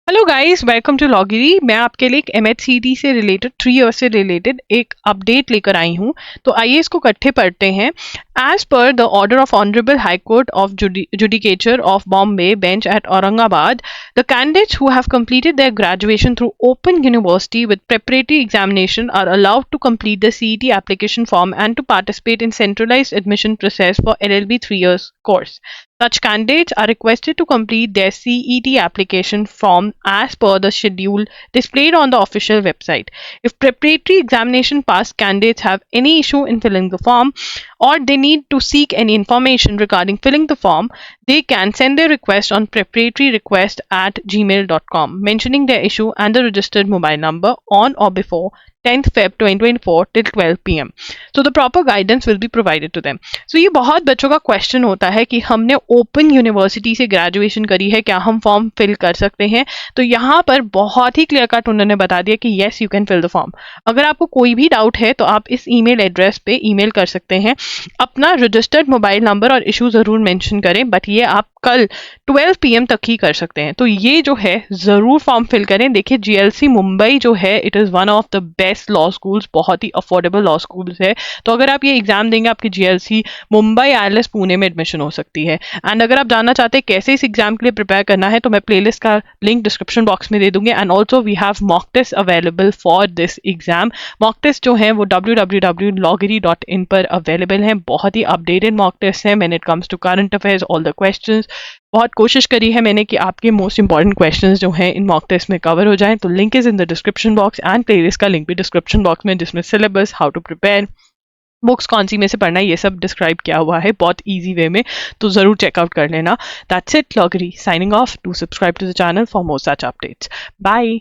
Hello guys, welcome to लॉगिरी। मैं आपके लिए एक MHCET से रिलेटेड 3 ईयर से रिलेटेड एक अपडेट लेकर आई हूँ। तो आइए इसको इकट्ठे पढ़ते हैं। As per the order of honourable high court of judicature of Bombay bench at Aurangabad, the candidates who have completed their graduation through open university with preparatory examination are allowed to complete the CET application form and to participate in centralized admission process for LLB 3 years course. Such candidates are requested to complete their CET application form as per the schedule displayed on the official website. If preparatory examination pass candidates have any issue in filling the form or they need to seek any information regarding filling the form, they can send their request on preparatoryrequest@gmail.com mentioning their issue and the registered mobile number on or before 10th Feb 2024 till 12 p.m. So the proper guidance will be provided to them. So ये बहुत बच्चों का question होता है कि हमने open university से graduation करी है, क्या हम फॉर्म फिल कर सकते हैं? तो यहाँ पर बहुत ही क्लियर कट उन्होंने बता दिया कि yes you can fill the form. अगर आपको कोई भी डाउट है तो आप इस ईमेल एड्रेस पे ईमेल कर सकते हैं। अपना रजिस्टर्ड मोबाइल नंबर और इशू ज़रूर मेंशन करें, बट ये आप कल 12 PM तक ही कर सकते हैं। तो ये जो है ज़रूर फॉर्म फिल करें। देखिए GLC मुंबई जो है it is one of the best law schools, बहुत ही अफोर्डेबल लॉ स्कूल्स है। तो अगर आप ये एग्जाम देंगे आपकी GLC मुंबई ILS पुणे में एडमिशन हो सकती है। एंड अगर आप जानना चाहते हैं कैसे इस एग्जाम के लिए प्रिपेयर करना है तो मैं प्लेलिस्ट का लिंक डिस्क्रिप्शन बॉक्स में दे दूंगी। And also we have mock test available for this exam. Mock test जो है वो www.loggery.in पर अवेलेबल है। बहुत ही अपडेटेड मॉक टेस्ट है when it comes to current affairs, all the questions. बहुत कोशिश करी है मैंने कि आपके मोस्ट इंपॉर्टेंट क्वेश्चंस जो हैं इन मॉक टेस्ट में कवर हो जाएं। तो link is in the description box and playlist का लिंक भी डिस्क्रिप्शन बॉक्स में, जिसमें syllabus, how to prepare, books कौन सी में से पढ़ना है, ये सब डिस्क्राइब किया हुआ है बहुत इजी वे में। तो ज़रूर चेकआउट कर लेना। दैट्स इट, लॉगरी signing off. Do subscribe to the channel for more such updates. Bye.